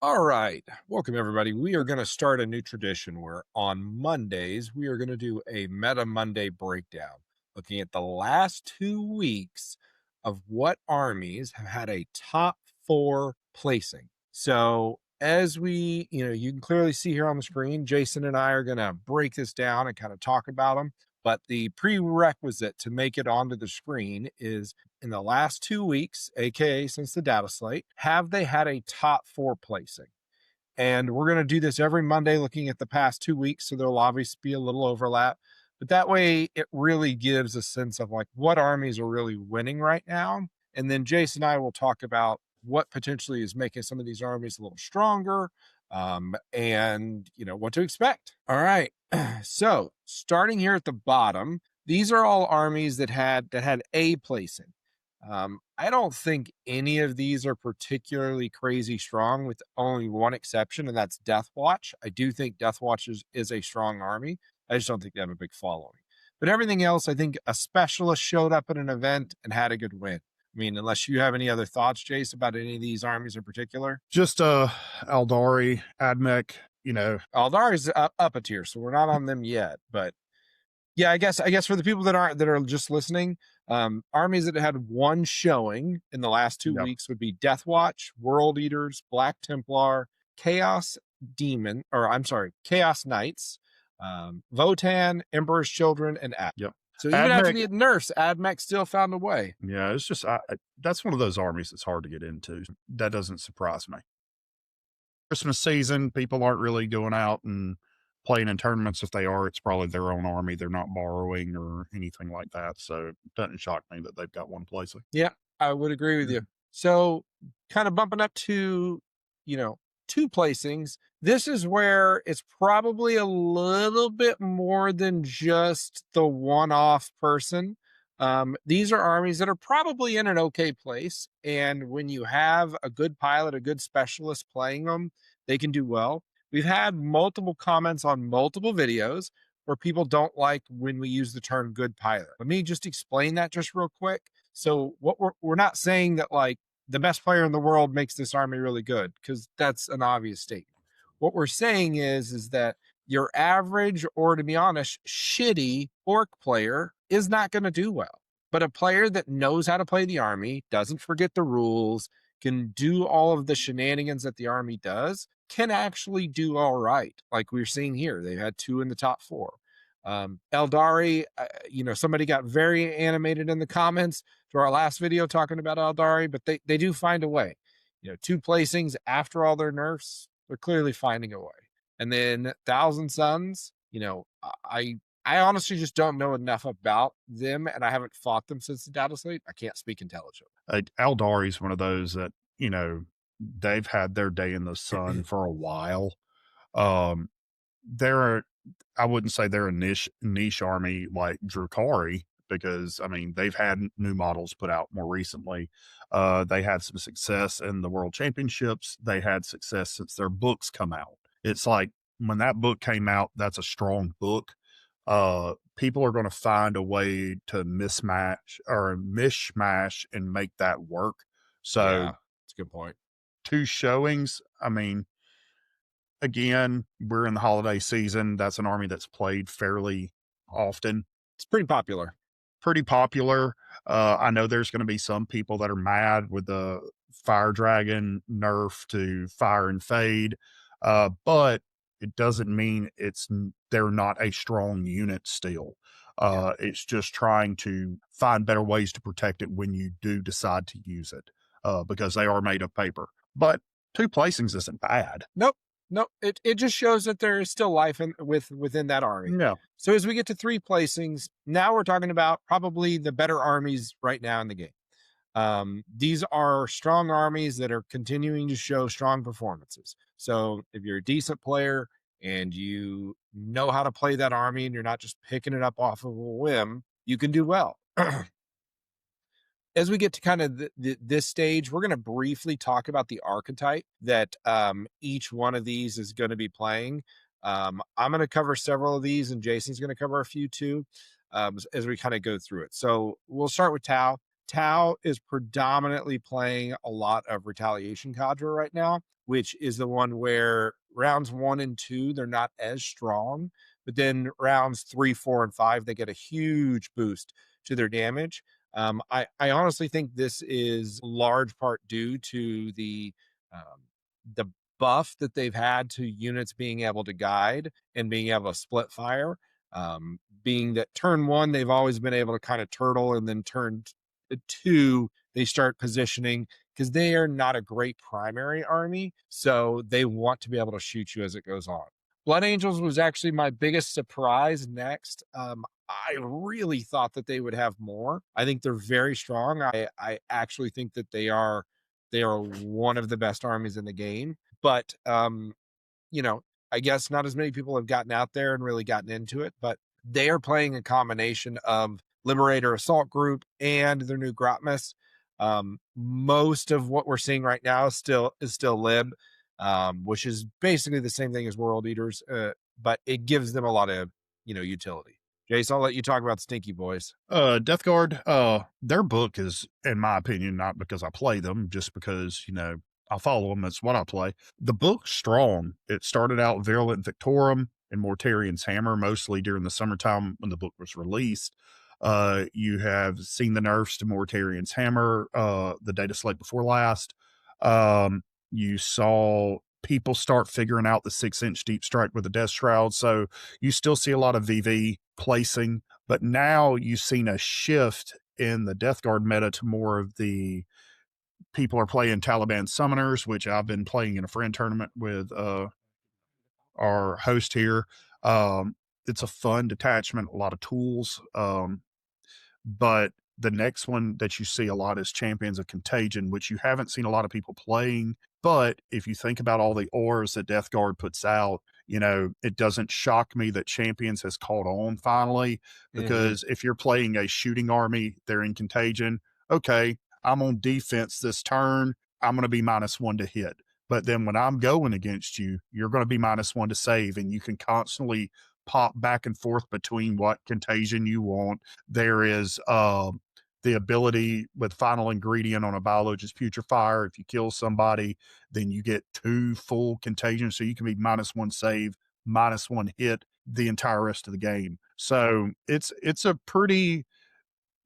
All right. Welcome, everybody. We are going to start a new tradition where on Mondays, we are going to do a Meta Monday breakdown, looking at the last 2 weeks of what armies have had a top four placing. So, as you can clearly see here on the screen, Jason and I are going to break this down and kind of talk about them. But the prerequisite to make it onto the screen is in the last 2 weeks, aka since the data slate, have they had a top four placing? And we're going to do this every Monday, looking at the past 2 weeks. So there'll obviously be a little overlap, but that way it really gives a sense of like what armies are really winning right now. And then Jason and I will talk about what potentially is making some of these armies a little stronger, and what to expect. All right. So starting here at the bottom, these are all armies that had a placing. I don't think any of these are particularly crazy strong, with only one exception, and that's Death Watch. I do think Death Watch is a strong army. I just don't think they have a big following. But everything else, I think a specialist showed up at an event and had a good win. I mean, unless you have any other thoughts, Jace, about any of these armies in particular. Just Aldari, Admech, Aldari's up a tier, so we're not on them yet. But yeah, I guess for the people that are just listening, armies that had one showing in the last two yeah. weeks would be Death Watch, World Eaters, Black Templar, Chaos Demon, or I'm sorry, Chaos Knights, Votan, Emperor's Children, and Ad. Yep. So even after Admech, the nerfs, Admech still found a way. yeah, it's just that's one of those armies that's hard to get into. That doesn't surprise me. Christmas season, people aren't really going out and playing in tournaments. If they are, it's probably their own army. They're not borrowing or anything like that. So it doesn't shock me that they've got one placing. Yeah, I would agree with you. So kind of bumping up to, you know, two placings. This is where it's probably a little bit more than just the one-off person. These are armies that are probably in an okay place. And when you have a good pilot, a good specialist playing them, they can do well. We've had multiple comments on multiple videos where people don't like when we use the term good pilot. Let me just explain that just real quick. So what we're not saying that like the best player in the world makes this army really good, because that's an obvious statement. What we're saying is that your average, or to be honest, shitty orc player is not going to do well. But a player that knows how to play the army, doesn't forget the rules, can do all of the shenanigans that the army does, can actually do all right. Like we're seeing here, they've had two in the top four. Eldari, somebody got very animated in the comments to our last video talking about Eldari, but they do find a way. Two placings after all their nerfs, they're clearly finding a way. And then Thousand Suns, I honestly just don't know enough about them, and I haven't fought them since the data slate. I can't speak intelligently. Aldari is one of those that, they've had their day in the sun for a while. Um, they're I wouldn't say they're a niche army like Drukhari, because I mean they've had new models put out more recently. They had some success in the World Championships. They had success since their books come out. It's like when that book came out, that's a strong book. People are going to find a way to mismatch or mishmash and make that work. So Yeah, it's a good point. two showings. I mean, again, we're in the holiday season. That's an army that's played fairly often. It's pretty popular. Pretty popular. I know there's going to be some people that are mad with the Fire Dragon nerf to Fire and Fade, but it doesn't mean they're not a strong unit still. It's just trying to find better ways to protect it when you do decide to use it, because they are made of paper. But two placings isn't bad. Nope. No, it just shows that there is still life within that army. No. So as we get to three placings, now we're talking about probably the better armies right now in the game. These are strong armies that are continuing to show strong performances. So if you're a decent player and you know how to play that army and you're not just picking it up off of a whim, you can do well. As we get to kind of this stage, we're going to briefly talk about the archetype that each one of these is going to be playing. I'm going to cover several of these, and Jason's going to cover a few too, as we kind of go through it. So we'll start with Tau. Tau is predominantly playing a lot of retaliation cadre right now. which is the one where rounds 1 and 2, they're not as strong, but then rounds 3, 4, and 5, they get a huge boost to their damage. I honestly think this is large part due to the buff that they've had to units being able to guide and being able to split fire. Being that turn 1, they've always been able to kind of turtle, and then turn 2, they start positioning because they are not a great primary army. So they want to be able to shoot you as it goes on. Blood Angels was actually my biggest surprise next. I really thought that they would have more. I think they're very strong. I actually think that they are one of the best armies in the game. But you know, I guess not as many people have gotten out there and really gotten into it, but they are playing a combination of Liberator Assault Group and their new Grotmas. Most of what we're seeing right now is still Lib, which is basically the same thing as World Eaters, but it gives them a lot of utility. Jace, I'll let you talk about Stinky Boys. Death Guard, their book is, in my opinion, not because I play them, just because, I follow them. That's what I play. The book's strong. It started out Virulent Victorum and Mortarian's Hammer, mostly during the summertime when the book was released. You have seen the nerfs to Mortarian's Hammer, the data slate before last. You saw people start figuring out the 6-inch deep strike with the Death Shroud. So you still see a lot of VV placing, but now you've seen a shift in the Death Guard meta to more of the people are playing Taliban summoners, which I've been playing in a friend tournament with our host here. It's a fun detachment, a lot of tools. But the next one that you see a lot is Champions of Contagion, which you haven't seen a lot of people playing. But if you think about all the ores that Death Guard puts out, it doesn't shock me that Champions has caught on finally, Mhm. because if you're playing a shooting army, they're in Contagion. Okay, I'm on defense this turn. I'm going to be -1 to hit. But then when I'm going against you, you're going to be -1 to save. And you can constantly pop back and forth between what contagion you want. There is the ability with final ingredient on a biologist putrefier. If you kill somebody, then you get 2 full contagion. So you can be -1 save, -1 hit the entire rest of the game. So it's a pretty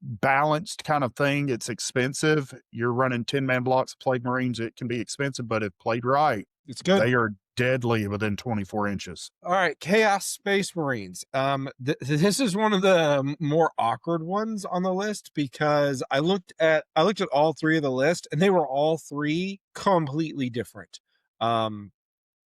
balanced kind of thing. It's expensive. You're running 10-man blocks of Plague Marines. It can be expensive, but if played right, It's good. they are deadly within 24 inches. All right, Chaos Space Marines. This is one of the more awkward ones on the list because I looked at all three of the list and they were all three completely different. Um,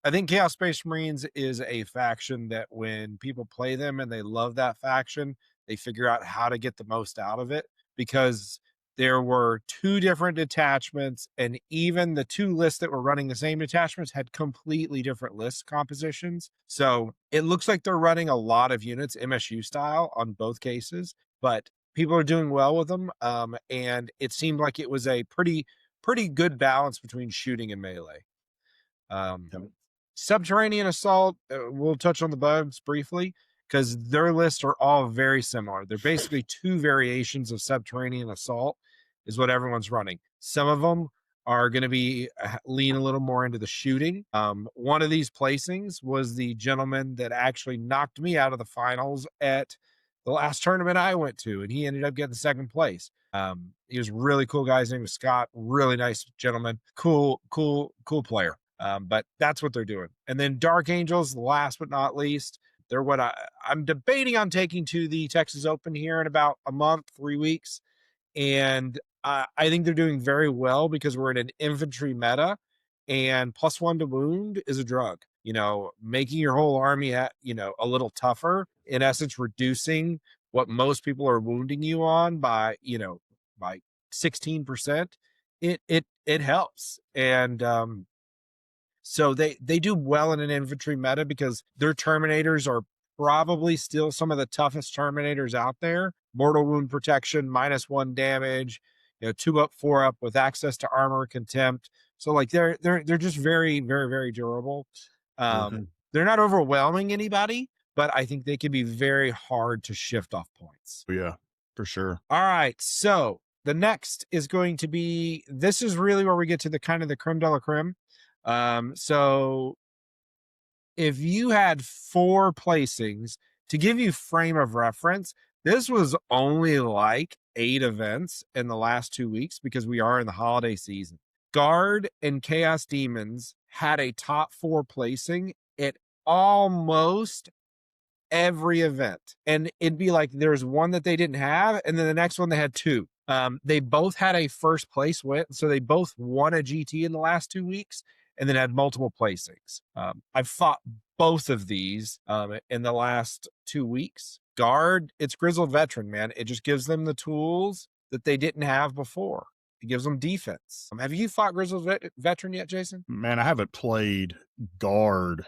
I think Chaos Space Marines is a faction that when people play them and they love that faction, they figure out how to get the most out of it because there were two different detachments, and even the two lists that were running the same detachments had completely different list compositions. So it looks like they're running a lot of units MSU style on both cases, but people are doing well with them. And it seemed like it was a pretty good balance between shooting and melee. Um, Yep. Subterranean Assault, we'll touch on the bugs briefly because their lists are all very similar. They're basically two variations of Subterranean Assault, is what everyone's running. Some of them are going to be lean a little more into the shooting. One of these placings was the gentleman that actually knocked me out of the finals at the last tournament I went to, and he ended up getting second place. He was a really cool guy. His name was Scott. Really nice gentleman. Cool player. But that's what they're doing. And then Dark Angels, last but not least, they're what I'm debating on taking to the Texas Open here in about a month, 3 weeks. And I think they're doing very well because we're in an infantry meta, and +1 to wound is a drug. Making your whole army, a little tougher, in essence, reducing what most people are wounding you on by 16%. It helps. And so they do well in an infantry meta because their Terminators are probably still some of the toughest Terminators out there. Mortal wound protection, -1 damage, 2 up, 4 up with access to armor, contempt. So like they're just very, very, very durable. Mhm. They're not overwhelming anybody, but I think they can be very hard to shift off points. Yeah, for sure. All right, so the next is going to be, this is really where we get to the kind of the creme de la creme. So if you had 4 placings, to give you frame of reference, this was only like 8 events in the last 2 weeks because we are in the holiday season. Guard and Chaos Demons had a top 4 placing at almost every event. And it'd be like there's one that they didn't have, and then the next one they had 2. They both had a first place win, so they both won a GT in the last 2 weeks and then had multiple placings. I've fought both of these in the last 2 weeks. Guard, it's Grizzled Veteran, man. It just gives them the tools that they didn't have before. It gives them defense. Have you fought Grizzled Veteran yet, Jason? Man, I haven't played guard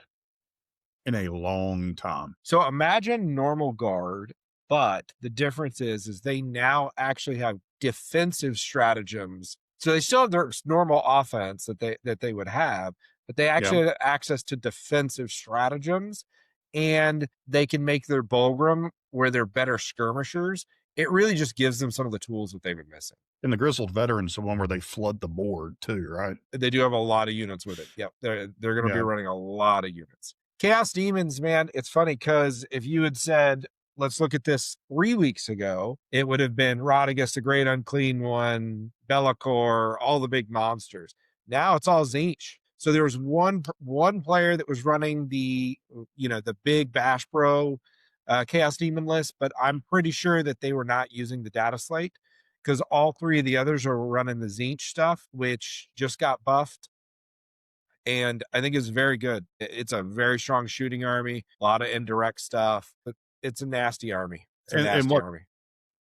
in a long time. So imagine normal guard, but the difference is they now actually have defensive stratagems. So they still have their normal offense that they would have, but they Yeah. actually have access to defensive stratagems, and they can make their Bulgrim where they're better skirmishers. It really just gives them some of the tools that they've been missing. And the Grizzled Veteran's the one where they flood the board too, right? They do have a lot of units with it. Yep, they're going to be Yeah. running a lot of units. Chaos Demons, man, it's funny because if you had said, let's look at this 3 weeks ago, it would have been Rodigus, the Great Unclean One, Be'lakor, all the big monsters. Now it's all Tzeentch. So there was one player that was running the big Bash Bro Chaos Demon list, but I'm pretty sure that they were not using the data slate because all 3 of the others are running the Tzeentch stuff, which just got buffed. And I think it's very good. It's a very strong shooting army, a lot of indirect stuff, but it's a nasty army. It's a And nasty what army.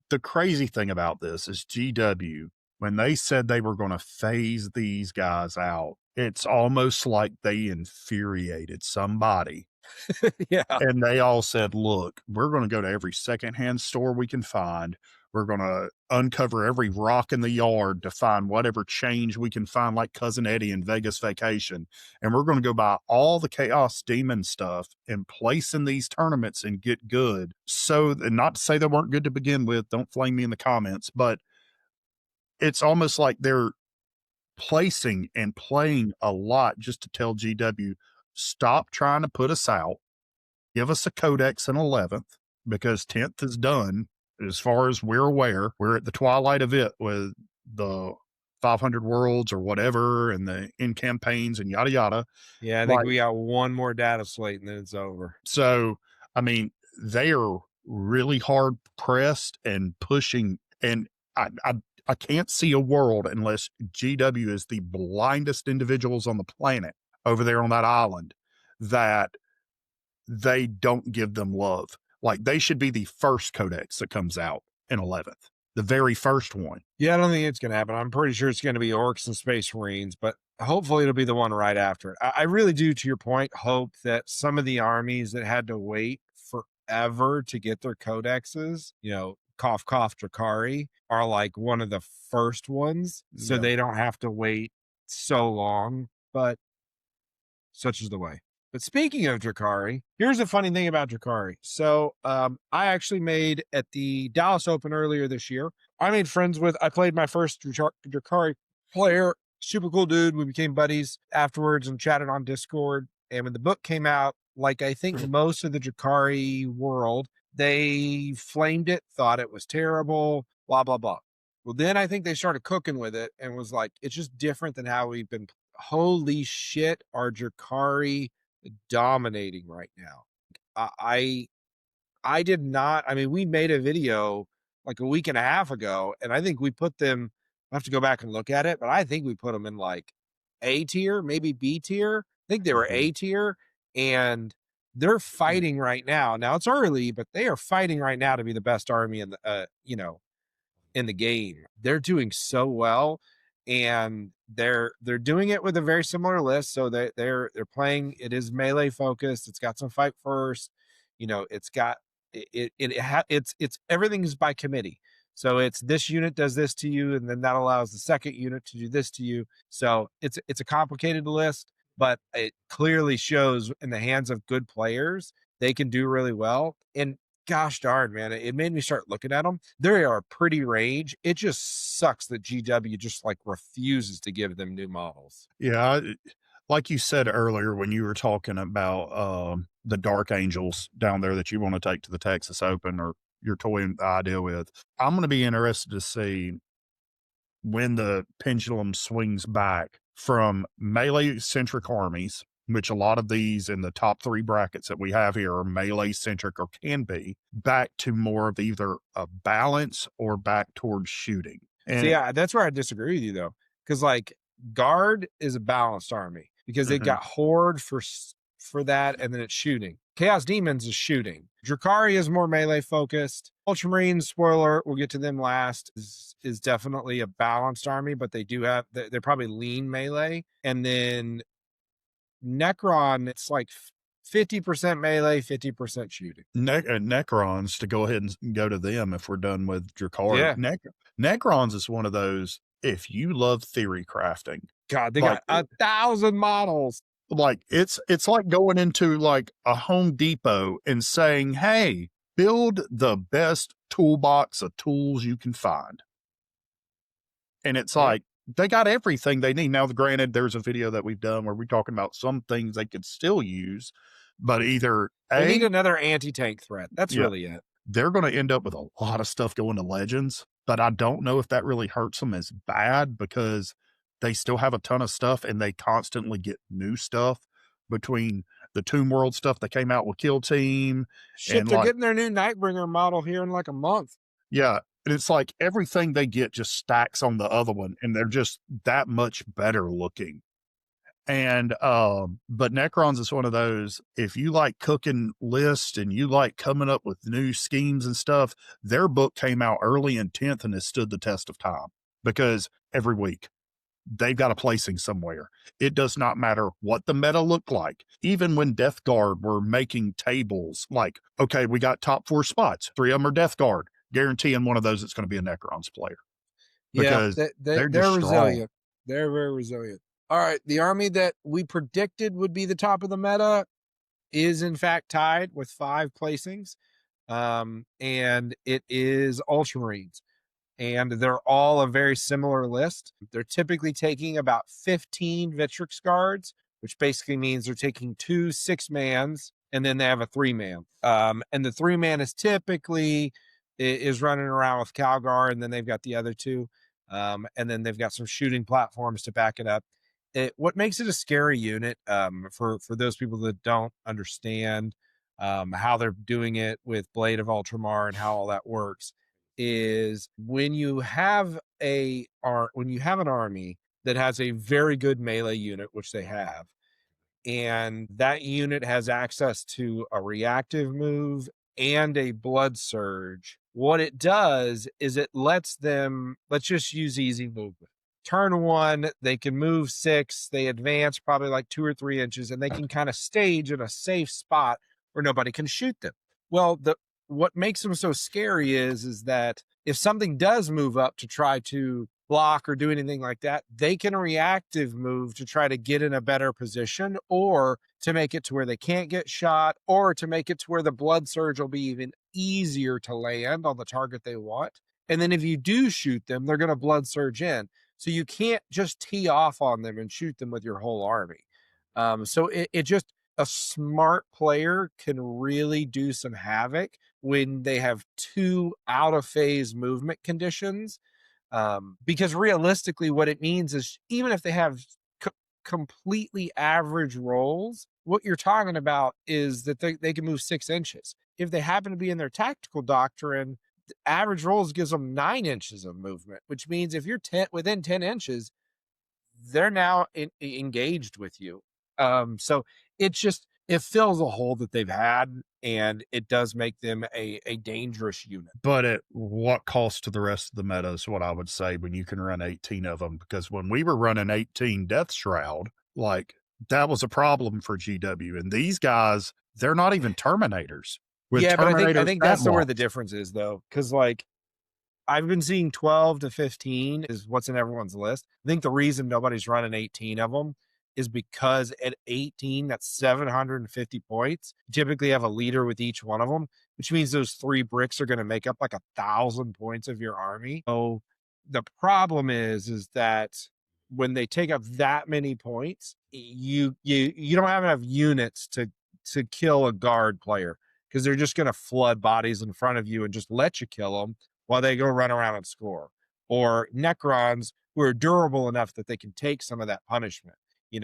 the crazy thing about this is GW, when they said they were going to phase these guys out, it's almost like they infuriated somebody. Yeah. And they all said, look, we're going to go to every secondhand store we can find. We're going to uncover every rock in the yard to find whatever change we can find, like Cousin Eddie in Vegas Vacation. And we're going to go buy all the Chaos Demon stuff and place in these tournaments and get good. So, and not to say they weren't good to begin with, don't flame me in the comments, but it's almost like they're placing and playing a lot just to tell GW, stop trying to put us out. Give us a codex in 11th because 10th is done. As far as we're aware, we're at the twilight of it with the 500 worlds or whatever and the in campaigns and yada yada. Yeah, I think Like, we got one more data slate and then it's over. so, I mean, they are really hard pressed and pushing. And I can't see a world unless GW is the blindest individuals on the planet over there on that island that they don't give them love. Like they should be the first codex that comes out in 11th, the very first one. Yeah, I don't think it's going to happen. I'm pretty sure it's going to be Orcs and Space Marines, but hopefully it'll be the one right after it. I really do, to your point, hope that some of the armies that had to wait forever to get their codexes, cough, cough, Drukhari, are like one of the first ones. So Yeah. they don't have to wait so long, but such is the way. But speaking of Drukhari, here's a funny thing about Drukhari. So I actually made at the Dallas Open earlier this year, I played my first Drukhari player, super cool dude. We became buddies afterwards and chatted on Discord. And when the book came out, like I think most of the Drukhari world, they flamed it, thought it was terrible, blah, blah, blah. Well, then I think they started cooking with it and was like, it's just different than how we've been. Holy shit, are Drukhari dominating right now. I did not. I mean, we made a video like a week and a half ago, and I think we put them. I have to go back and look at it, but I think we put them in like A tier, maybe B tier. I think they were A tier, and they're fighting right now. Now it's early, but they are fighting right now to be the best army in the in the game. They're doing so well, and they're doing it with a very similar list. So they're playing. It is melee focused. It's got some fight first. It's got it's everything's by committee. So it's this unit does this to you, and then that allows the second unit to do this to you. So it's a complicated list, but it clearly shows in the hands of good players they can do really well. And gosh darn, man, it made me start looking at them. They are pretty range. It just sucks that GW just like refuses to give them new models. Yeah. like you said earlier when you were talking about the Dark Angels down there that you want to take to the Texas Open or you're toying the idea with, I'm going to be interested to see when the pendulum swings back from melee centric armies, which a lot of these in the top three brackets that we have here are melee centric or can be, back to more of either a balance or back towards shooting. So And yeah, that's where I disagree with you though, because like guard is a balanced army because they've Mhm. got horde for that, and then it's shooting. Chaos demons is shooting. Drukhari is more melee focused. Ultramarines, spoiler, we'll get to them last. Is definitely a balanced army, but they do have they're probably lean melee, and then Necron, it's like 50% melee, 50% shooting. Necrons, to go ahead and go to them if we're done with Drukhari. Yeah, Necrons is one of those, if you love theory crafting, God, they like got 1,000 models. it's like going into like a Home Depot and saying, "Hey, build the best toolbox of tools you can find." And it's Yeah. like they got everything they need. Now, granted, there's a video that we've done where we're talking about some things they could still use, but either They need A, another anti-tank threat. That's yeah, really it. they're going to end up with a lot of stuff going to Legends, but I don't know if that really hurts them as bad because they still have a ton of stuff and they constantly get new stuff between the Tomb World stuff that came out with Kill Team Shit, and they're like, getting their new Nightbringer model here in like a month. yeah. And it's like everything they get just stacks on the other one and they're just that much better looking. And but Necrons is one of those, if you like cooking lists and you like coming up with new schemes and stuff, their book came out early in 10th and has stood the test of time because every week they've got a placing somewhere. It does not matter what the meta looked like. Even when Death Guard were making tables, like, okay, we got top four spots, three of them are Death Guard, guaranteeing one of those it's going to be a Necrons player Yeah, because they're they're just strong. resilient. They're very resilient. All right, the army that we predicted would be the top of the meta is in fact tied with 5 placings. And it is Ultramarines. And they're all a very similar list. They're typically taking about 15 Vitrix guards, which basically means they're taking 2 6-mans, and then they have a 3-man. And the 3-man is typically is running around with Calgar, and then they've got the other two, and then they've got some shooting platforms to back it up. What makes it a scary unit, for those people that don't understand how they're doing it with Blade of Ultramar and how all that works, is when you have when you have an army that has a very good melee unit, which they have, and that unit has access to a reactive move and a blood surge. What it does is it lets them, let's just use easy movement. Turn one, they can move 6, they advance probably like 2 or 3 inches, and they can kind of stage in a safe spot where nobody can shoot them. Well, the what makes them so scary is that if something does move up to try to block or do anything like that, they can reactive move to try to get in a better position, or to make it to where they can't get shot, or to make it to where the blood surge will be even easier to land on the target they want. And then if you do shoot them, they're going to blood surge in. So you can't just tee off on them and shoot them with your whole army. So it just, a smart player can really do some havoc when they have 2 out of phase movement conditions, because realistically what it means is even if they have completely average rolls, what you're talking about is that they can move 6 inches. If they happen to be in their tactical doctrine, the average rolls gives them 9 inches of movement, which means if you're within 10 inches, they're now engaged with you. So it just, it fills a hole that they've had, and it does make them a dangerous unit. But at what cost to the rest of the meta is what I would say when you can run 18 of them. Because when we were running 18 Death Shroud, like that was a problem for GW. And these guys, they're not even Terminators with Yeah, but I Terminator think stat that's where the blocks. difference is though, because like I've been seeing 12 to 15 is what's in everyone's list. I think the reason nobody's running 18 of them is because at 18, that's 750 points. You typically have a leader with each one of them, which means those 3 bricks are going to make up like 1,000 points of your army. So the problem is that when they take up that many points, you don't have enough units to kill a guard player because they're just going to flood bodies in front of you and just let you kill them while they go run around and score. Or Necrons who are durable enough that they can take some of that punishment.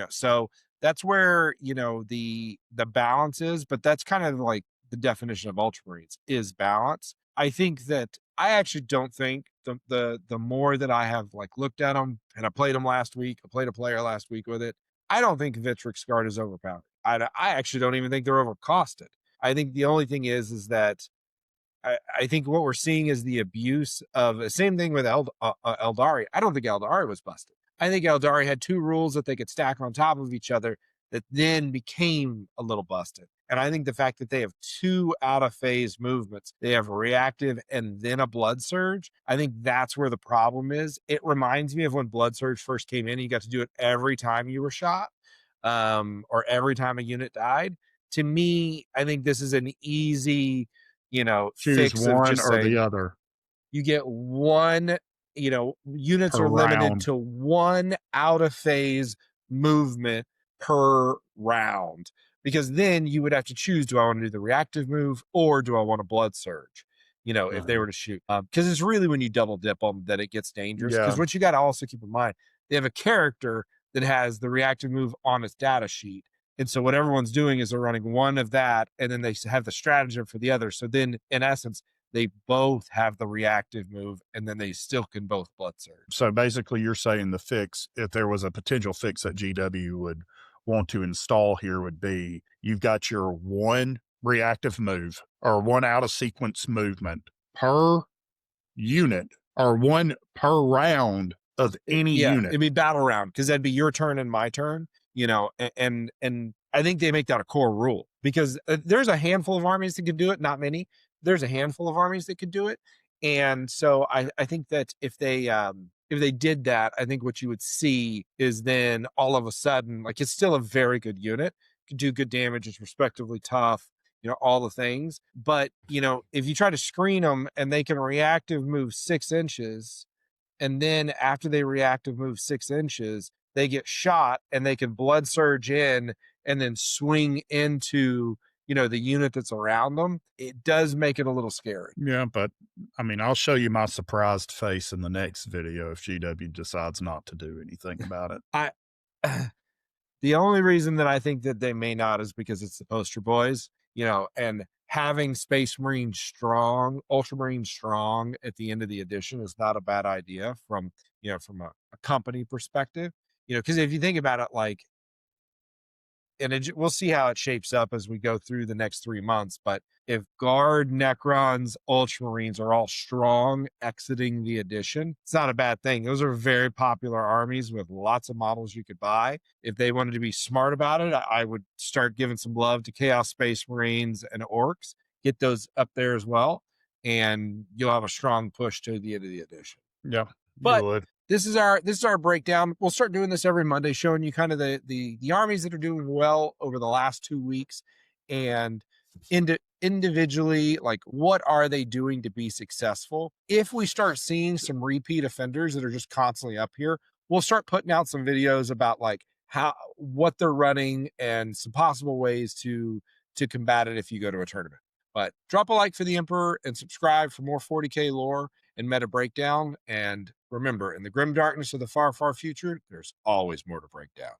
So that's where the balance is, but that's kind of like the definition of Ultramarines is balance. I think that I actually don't think the more that I have like looked at them, and I played them last week, I played a player last week with it. I don't think Vitrix Guard is overpowered. I actually don't even think they're overcosted. I think the only thing is that I think what we're seeing is the abuse of the same thing with Eldari. I don't think Eldari was busted. I think Eldari had two rules that they could stack on top of each other that then became a little busted. And I think the fact that they have two out of phase movements, they have a reactive and then a blood surge. I think that's where the problem is. It reminds me of when blood surge first came in. You got to do it every time you were shot, or every time a unit died. To me, I think this is an easy, Choose fix of one just or the saying other you get one, units per are limited round. to one out of phase movement per round. Because then you would have to choose, do I want to do the reactive move or do I want a blood surge? If they Right. were to shoot. Because it's really when you double dip them that it gets dangerous. Yeah. Because what you got to also keep in mind, they have a character that has the reactive move on its data sheet. And so what everyone's doing is they're running one of that, and then they have the stratagem for the other. So then, in essence, they both have the reactive move, and then they still can both blood surge. So basically, you're saying the fix, if there was a potential fix that GW would want to install here, would be you've got your one reactive move or one out of sequence movement per unit or one per round of any Yeah, unit. it'd be battle round because that'd be your turn and my turn. And I think they make that a core rule because there's a handful of armies that can do it, not many. There's a handful of armies that could do it, and so I think that if they did that, I think what you would see is then all of a sudden, like it's still a very good unit, can do good damage, it's respectively tough, all the things. But if you try to screen them and they can reactive move 6 inches, and then after they reactive move 6 inches, they get shot and they can blood surge in and then swing into the unit that's around them. It does make it a little scary. Yeah, but I mean, I'll show you my surprised face in the next video if GW decides not to do anything about it. I The only reason that I think that they may not is because it's the poster boys, and having Space Marine strong, Ultramarine strong at the end of the edition is not a bad idea from a company perspective. Because if you think about it, like, and we'll see how it shapes up as we go through the next 3 months. But if Guard, Necrons, Ultramarines are all strong exiting the edition, it's not a bad thing. Those are very popular armies with lots of models you could buy. If they wanted to be smart about it, I would start giving some love to Chaos Space Marines and Orcs. Get those up there as well, and you'll have a strong push to the end of the edition. Yeah, you But would. this is our breakdown. We'll start doing this every Monday, showing you kind of the armies that are doing well over the last 2 weeks, and individually, like, what are they doing to be successful. If we start seeing some repeat offenders that are just constantly up here, we'll start putting out some videos about like what they're running and some possible ways to combat it if you go to a tournament. But drop a like for the Emperor and subscribe for more 40K lore and meta breakdown. And remember, in the grim darkness of the far, far future, there's always more to break down.